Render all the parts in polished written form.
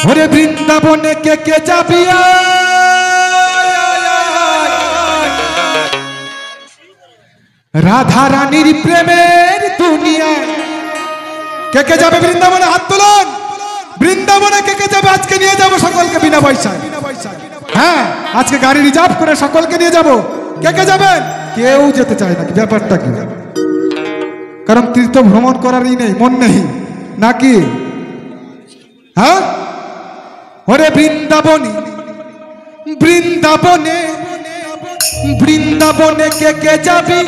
ওরে বৃন্দাবনে কে কে যাবি রাধা রানীর প্রেমের দুনিয়ায় কে কে যাবে বৃন্দাবনে হাত তুলুন বৃন্দাবনে কে কে যাবে আজকে নিয়ে যাব সকলকে বিনা পয়সায় হ্যাঁ আজকে গাড়ি রিজার্ভ করে সকলকে নিয়ে যাব কে কে যাবেন কেউ যেতে চায় না ব্যাপারটা কি কারণ তীর্থ ভ্রমণ করারই নেই মন নেই নাকি হ্যাঁ ওরে বৃন্দাবনে বৃন্দাবনে বৃন্দাবনে কে কে যাবি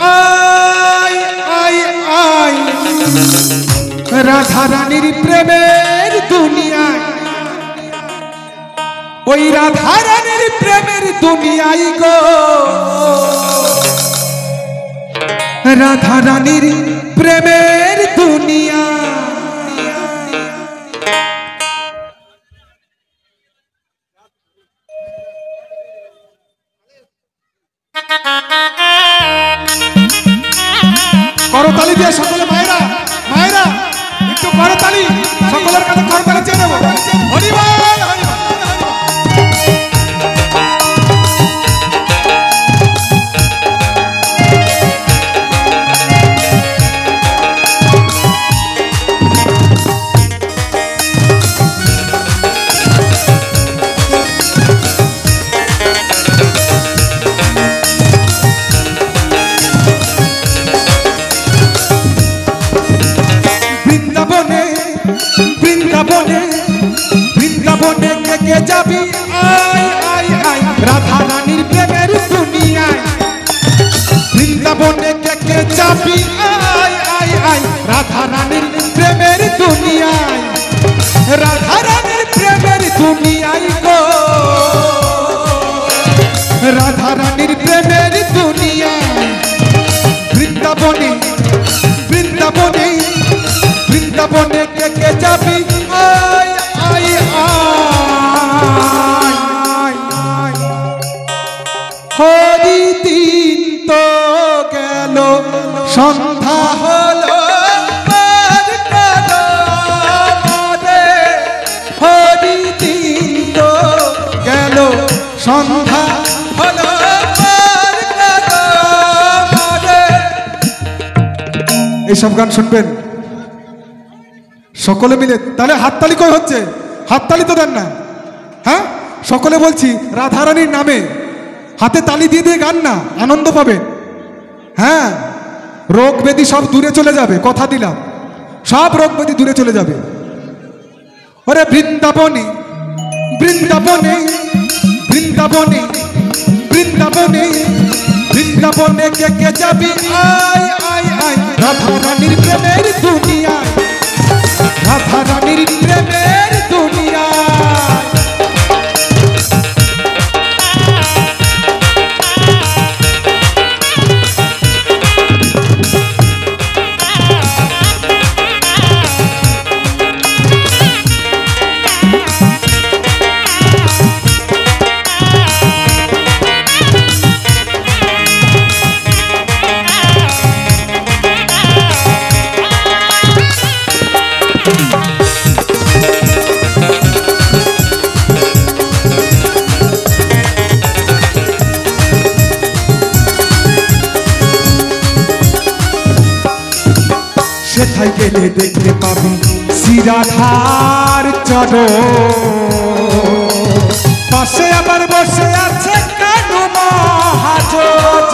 আয় আয় আয় রাধা রানীর প্রেমের দুনিয়ায় ওই রাধা রানীর প্রেমের দুনিয়ায় গো রাধা রানীর প্রেমের দুনিয়া করতালি দিয়ে সকলে মায়েরা মায়েরা একটু করতালি সকলের কাছে করতালি চেয়ে নেব হরিবল বৃন্দাবনে বৃন্দাবনে কে কে যাবি আয় আয় আয় রাধা রানীর প্রেমের দুনিয়ায় বৃন্দাবনে কে কে যাবি আয় আয় আয় রাধা রানীর প্রেমের দুনিয়ায় রাধা রানীর প্রেমের দুনিয়ায় গো রাধা রানীর প্রেমের দুনিয়ায় বৃন্দাবনে বৃন্দাবনে বৃন্দাবনে কে কে যাবি আয় আয় আয় হরি দিন তো গেল সন্ধ্যা হলো হরি দিন তো গেল সন্ধ্যা হলো এইসব গান শুনবেন সকলে মিলে তাহলে হাততালি কই হচ্ছে হাততালি তো দেন না হ্যাঁ সকলে বলছি রাধা রানীর নামে হাতে তালি দিয়ে দিয়ে গান না আনন্দ পাবে হ্যাঁ রোগ ব্যাধি সব দূরে চলে যাবে কথা দিলাম সব রোগ ব্যাধি দূরে চলে যাবে ওরে বৃন্দাবনে বৃন্দাবনে বৃন্দাবনে বৃন্দাবনে বৃন্দাবনে কে কে যাবি আয় আয় আয় রাধা রানীর প্রেমের দুনিয়ায় রাধা রানীর প্রেমের দুনিয়া সেথায় গেলে দেখতে পাবি শ্রীরাধার চরণ পাশে আবার বসে আছে কানু মহাজন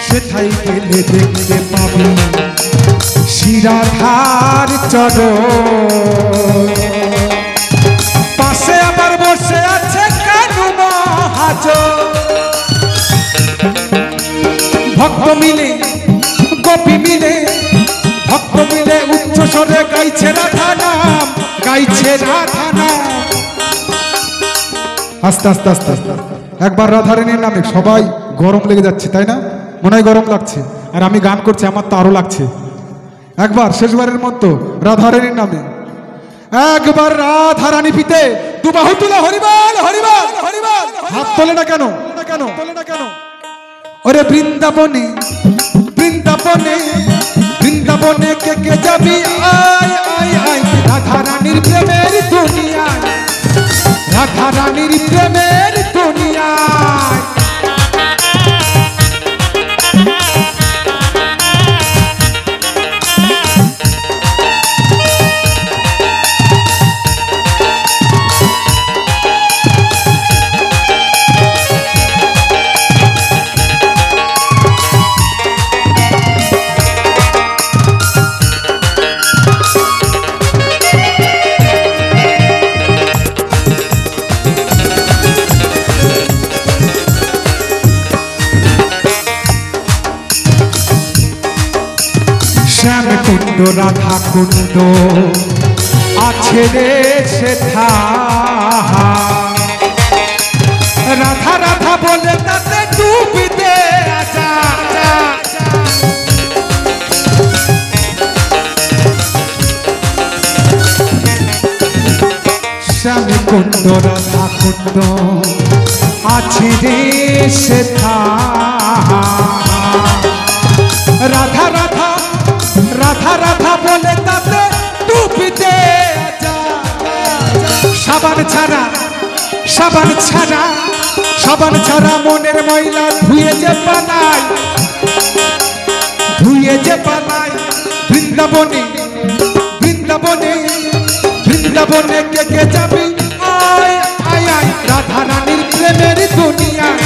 সেথায় গেলে দেখতে পাবি শ্রীরাধার চরণ পাশে আবার বসে আছে কানু মহাজন ভক্ত মিলে গোপী মিলে ভক্ত মিলে উচ্চ স্বরে গাইছে রাধা নাম গাইছে রাধা নাম আস্তে আস্তে আস্তে আস্তে একবার রাধা রানীর নামে সবাই গরম লেগে যাচ্ছে তাই না মনে হয় গরম লাগছে আর আমি গান করছি আমার তো আরো লাগছে একবার শেষবারের মতো রাধা রানীর নামে একবার রাধা রানী পিতে তু বাহু তুলে হরিবল হরিবল হরিবল হাত তোলে না কেন কেন তোলে না কেন ওরে বৃন্দাবনে বৃন্দাবনে বৃন্দাবনে বৃন্দাবনে কে কে যাবি আয় আয় আয় রাধা রানীর প্রেমের দুনিয়ায় রাধা রানীর প্রেমের দুনিয়ায় শ্যাম কুণ্ড রাধা কুণ্ড আছে রে সেথা রাধা রাধা বলে তাতে ডুবিতে আজা শ্যাম কুণ্ড রাধা কুণ্ড আছে রে সেথা রাধা রাধা রাধা রাধা বলে তাতে ডুবিতে সাবান ছাড়া সাবান ছাড়া সাবান ছাড়া মনের ময়লা ধুয়ে যে পালায় ধুয়ে যে পালায় বৃন্দাবনে বৃন্দাবনে বৃন্দাবনে কে কে যাবি আয় আয় আয় রাধা রানীর প্রেমের দুনিয়ায়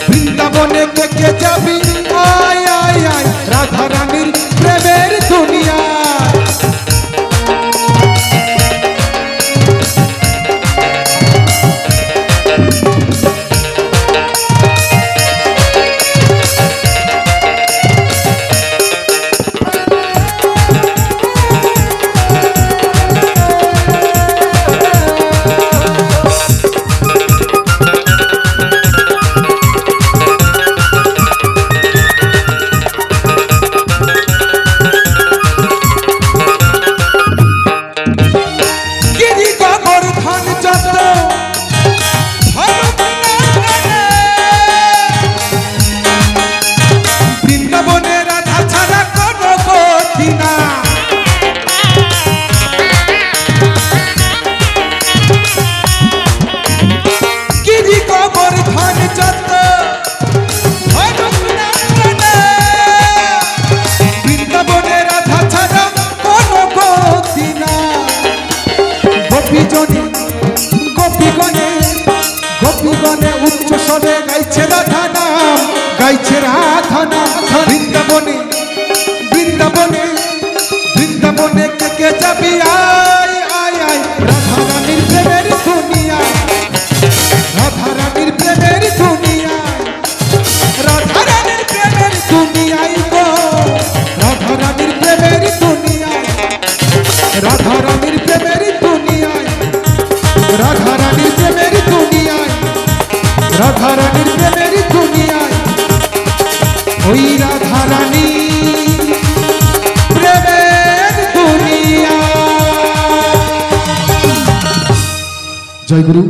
বৃন্দাবনে কে কে যাবি আয় আয় আয় রাধা রানীর প্রেমের দুনিয়ায় গোপীগণে উচ্চ স্বরে গাইছে রাধা নাম গাইছে রাধা নাম বৃন্দাবনে বৃন্দাবনে বৃন্দাবনে কে কে যাবি আয় আয় আয় রাধা রানীর প্রেমের দুনিয়ায় রাধা রানীর প্রেমের দুনিয়ায় রাধা রানীর প্রেমের দুনিয়ায় গো রাধা রানীর প্রেমের দুনিয়ায় রাধা রানীর প্রেমের দুনিয়ায় রাধা রানীর প্রেমের দুনিয়ায় রাধা রানীর প্রেমের দুনিয়ায় ওই রাধা রানী প্রেমের দুনিয়ায় জয় গুরু।